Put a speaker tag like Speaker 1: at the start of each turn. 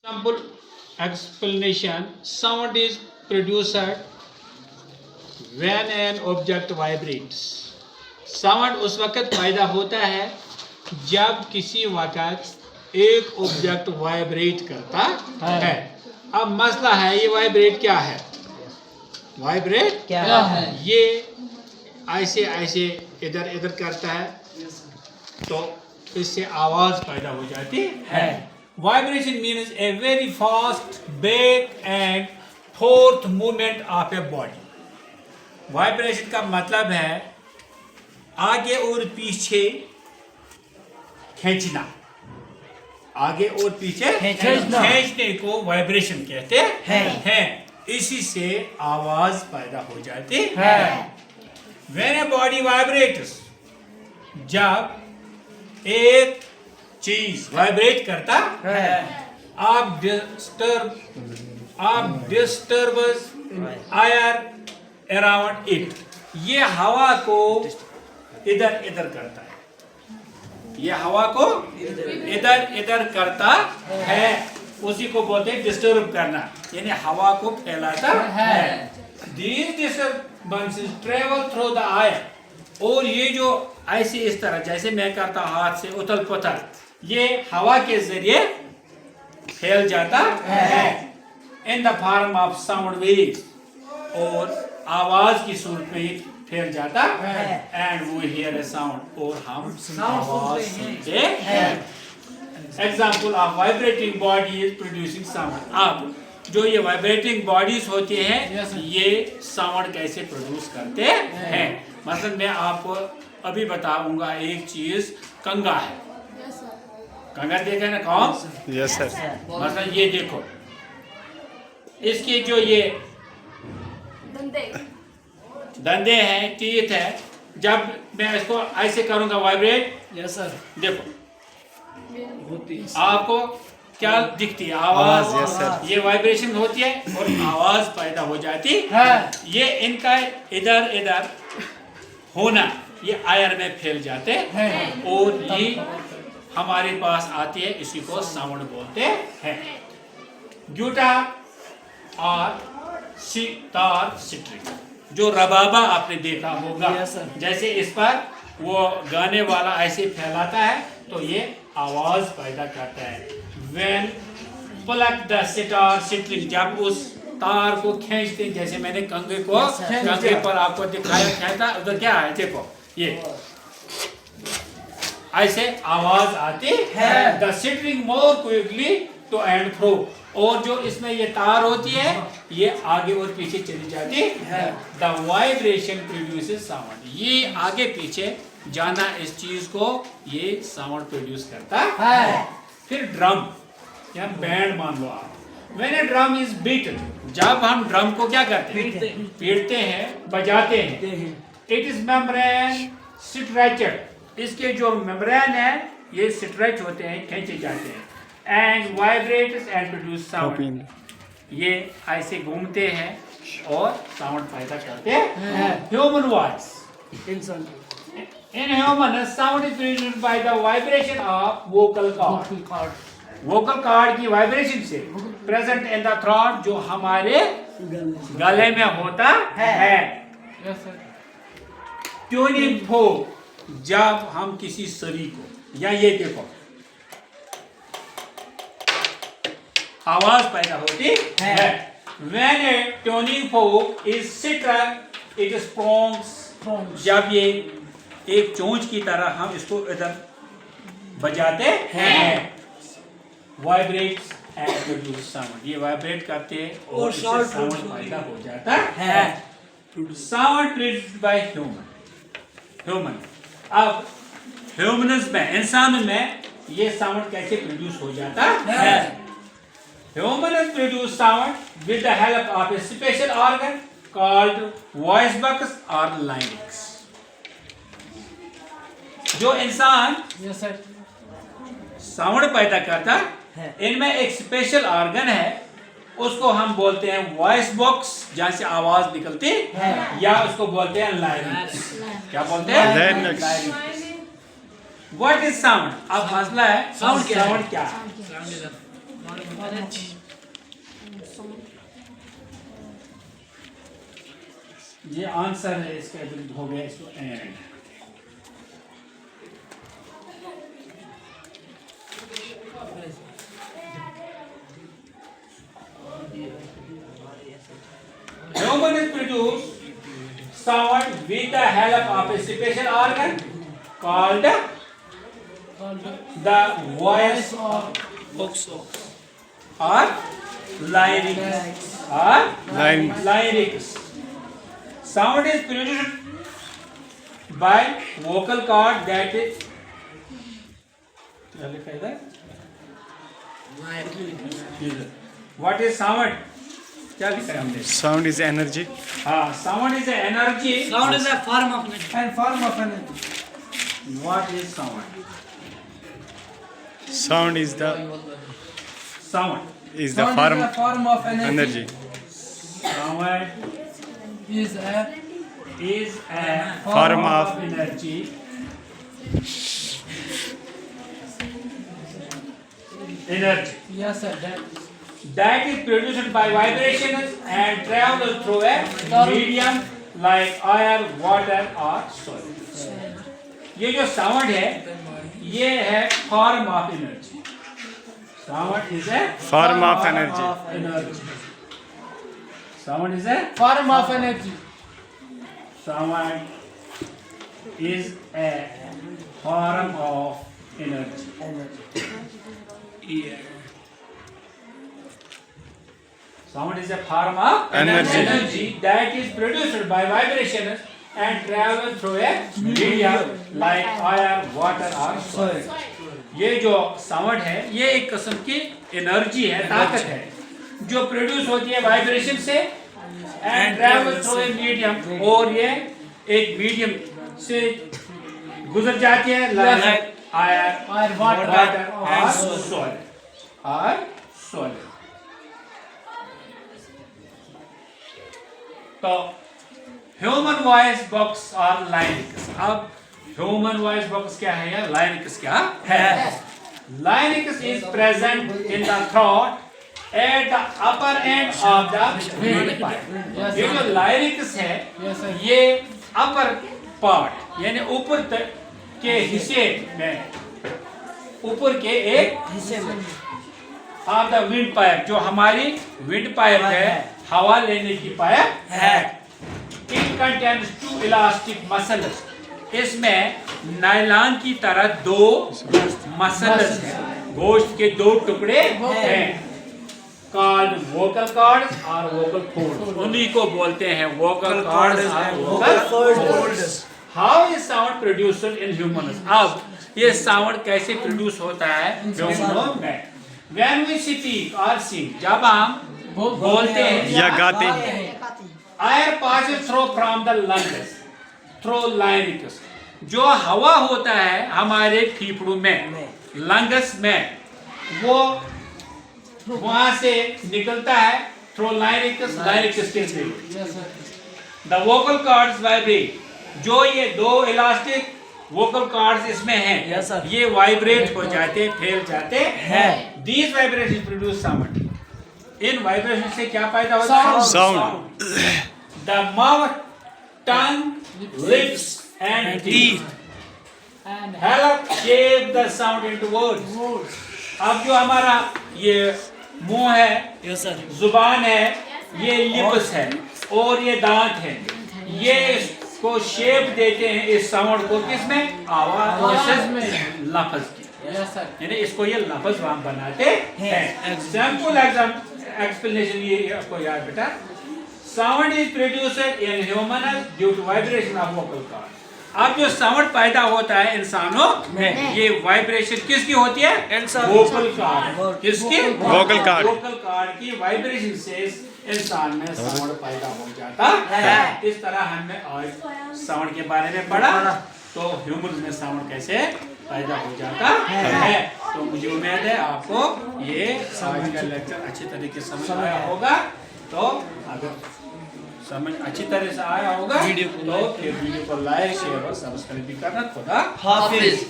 Speaker 1: Simple explanation: sound is produced when an object vibrates. Sound उस वक्त पैदा होता है जब किसी वक्त एक ऑब्जेक्ट वाइब्रेट करता है। अब मसला है, ये वाइब्रेट क्या है? वाइब्रेट क्या है? ये ऐसे ऐसे इधर इधर करता है तो इससे आवाज पैदा हो जाती है। Vibration means a very fast back and fourth movement of a body. Vibration का मतलब है आगे और पीछे खींचना, आगे और पीछे खींचने को वाइब्रेशन कहते हैं। इसी से आवाज पैदा हो जाती है। When a body vibrates, जब एक चीज वाइब्रेट करता है, आप डिस्टर्बस एयर अराउंड इट, ये हवा को इधर इधर करता है, ये हवा को इधर इधर करता है, उसी को बोलते हैं डिस्टर्ब करना, यानी हवा को फैलाता है। These disturbances travel through the air, और ये जो ऐसे इस तरह जैसे मैं करता हाथ से उथल पुथल, ये हवा के जरिए फैल जाता है in the form of sound waves, और आवाज की सूरत में ही फैल जाता है। And we hear a sound, और हम आवाज सुनते हैं। Example of vibrating body is producing sound. अब जो ये वाइब्रेटिंग बॉडीज होती हैं, ये साउंड कैसे प्रोड्यूस करते हैं। मतलब मैं आपको अभी बताऊंगा एक चीज, कंगा है। कंगा देखा ना कौन?
Speaker 2: Yes sir.
Speaker 1: मतलब ये देखो, इसके जो ये दंदे हैं, टीथ है, जब मैं इसको ऐसे करूंगा वाइब्रेट, यस सर, देखो आपको क्या दिखती है? आवाज।
Speaker 2: Yes sir.
Speaker 1: ये वाइब्रेशन होती है और आवाज पैदा हो जाती है। ये इनका इधर इधर होना, ये आयर में फैल जाते हैं और ये हमारे पास आती है, इसी को साउंड बोलते हैं। गिटार और सितार स्ट्रिंग, जो रबाबा आपने देखा होगा, जैसे इस पर वो गाने वाला ऐसे फैलाता है तो ये आवाज पैदा करता है। When pluck the sitar string, जब उस तार को खींचते, जैसे मैंने कंगे पर आपको दिखाया खींचता, उधर क्या है देखो, ये ऐसे आवाज आती है। The string more quickly to and fro, और जो इसमें ये तार होती है ये आगे और पीछे चली जाती है। The vibration produces sound, ये आगे पीछे जाना इस चीज को ये साउंड प्रोड्यूस करता है। फिर ड्रम या बैंड मान लो आप। When a drum is beaten, जब हम ड्रम को क्या करते हैं? पीटते हैं, बजाते हैं। It is membrane stretched, इसके जो मेम्ब्रेन है ये स्ट्रेच होते हैं, खींचे जाते हैं। And vibrates and produce sound, ये ऐसे घूमते हैं और साउंड पैदा करते हैं। Human voice, in human sound is produced by the vibration of vocal cord, vocal cord की वाइब्रेशन से प्रेजेंट इन द थ्रोट, जो हमारे गले में होता है। ट्यूनिंग फोक, जब हम किसी सरी को, या ये देखो आवाज पैदा होती है। When a tuning fork is struck, it is prongs, जब ये एक चोंच की तरह हम इसको इधर बजाते हैं। वाइब्रेट्स एंड प्रोड्यूस साउंड, ये वाइब्रेट करते हैं और साउंड पैदा हो जाता है। Sound produced by human. अब ह्यूमनस में, इंसान में ये साउंड कैसे प्रोड्यूस हो जाता है? Human produce sound with the help of A special organ called voice box और लाइंक्स। जो इंसान साउंड पैदा करता है, इनमें एक स्पेशल ऑर्गन है, उसको हम बोलते हैं वॉइस बॉक्स, जहां से आवाज निकलती है, या उसको बोलते हैं लाइंक्स। क्या बोलते हैं? लाइंक्स। What is sound? अब मसला है साउंड क्या है? ये आंसर है इसका, हो गया इसको and. Human is produced sound with the help of a special organ called the voice or larynx. Larynx. Sound is produced by vocal cord that is. What is sound? क्या लिखा है हमने?
Speaker 2: Sound is energy.
Speaker 1: हाँ, sound is energy.
Speaker 3: Sound is a form of energy.
Speaker 4: energy.
Speaker 1: What is sound?
Speaker 2: Sound is the
Speaker 1: Sound.
Speaker 2: form
Speaker 4: of energy.
Speaker 1: Sound
Speaker 4: Is a
Speaker 2: form of
Speaker 1: energy. Energy.
Speaker 4: Yes, sir.
Speaker 1: That is produced by vibrations and travels through a medium like air, water or soil. ये जो sound है, ये है form of energy. Sound is a
Speaker 2: form of energy.
Speaker 1: energy. Sound is a
Speaker 4: Form of energy.
Speaker 1: sound is a form of energy. Yeah. Sound is a form of
Speaker 2: Energy.
Speaker 1: that is produced by vibrations and travels through a medium like air, water or soil. ये जो sound है, ये एक किस्म की energy है, ताकत है, जो प्रोड्यूस होती है वाइब्रेशन से and travel through a medium, और ये एक मीडियम से गुजर जाती है लाइक आयर, वाटर और सॉइल. तो ह्यूमन वॉइस बॉक्स और लाइनिक्स. अब ह्यूमन वॉइस बॉक्स क्या है या लाइनिक्स क्या है? Linux is present in the throat at the upper end of the wind pipe. ये जो लाइनिक्स है, ये अपर पार्ट यानी ऊपर तक के हिस्से में, ऊपर के एक हिस्से में ऑफ द विंड पाइप, जो हमारी विंड पाइप है, हवा लेने की पाइप है. It contains 2 elastic muscles. इसमें नायलॉन की तरह 2 मसल्स हैं, गोश्त के 2 टुकड़े हैं, कॉल्ड वोकल कॉर्ड्स और वोकल फोल्ड्स. उन्हीं को बोलते हैं वोकल कॉर्ड्स और vocal folds. How is sound produced in humans? अब ये साउंड कैसे प्रोड्यूस होता है ह्यूमनों में? When we speak or sing, जब हम बोलते हैं
Speaker 2: या गाते हैं,
Speaker 1: air passes through from the lungs through larynx. जो हवा होता है हमारे फेफड़ों में, लंग्स में, वो वहां से निकलता है थ्रू larynx के through. The vocal cords vibrate. जो ये 2 इलास्टिक वोकल कॉर्ड्स इसमें हैं, ये वाइब्रेट हो जाते, फैल जाते हैं. These vibrations produce sound. In vibration से क्या पैदा होता है?
Speaker 2: Sound.
Speaker 1: The mouth, tongue, lips and teeth help shape the sound into words. अब जो हमारा ये मुंह है, जुबान है, ये लिप्स है और ये दांत है, ये को शेप देते हैं इस साउंड को, किसमें? आवाज में, लफ्ज की. यानी इसको ये लफ्ज हम बनाते हैं. सिंपल एक्सप्लेनेशन ये आपको याद बेटा. Sound is produced in human due to vibration of vocal cord. अब जो साउंड पैदा होता है इंसानों में, ये वाइब्रेशन किसकी होती है? Vocal cord. किसकी? वोकल कॉर्ड की वाइब्रेशन से इंसान में साउंड पैदा हो जाता है. इस तरह हमने आज साउंड के बारे में पढ़ा, तो ह्यूमन में साउंड कैसे पैदा हो जाता है. तो मुझे उम्मीद है आपको ये आज का लेक्चर अच्छी तरीके से समझ आया होगा. तो अगर समझ अच्छी तरह से आया होगा तो फिर वीडियो को लाइक, शेयर और सब्सक्राइब भी करना. खुदा हाफिज.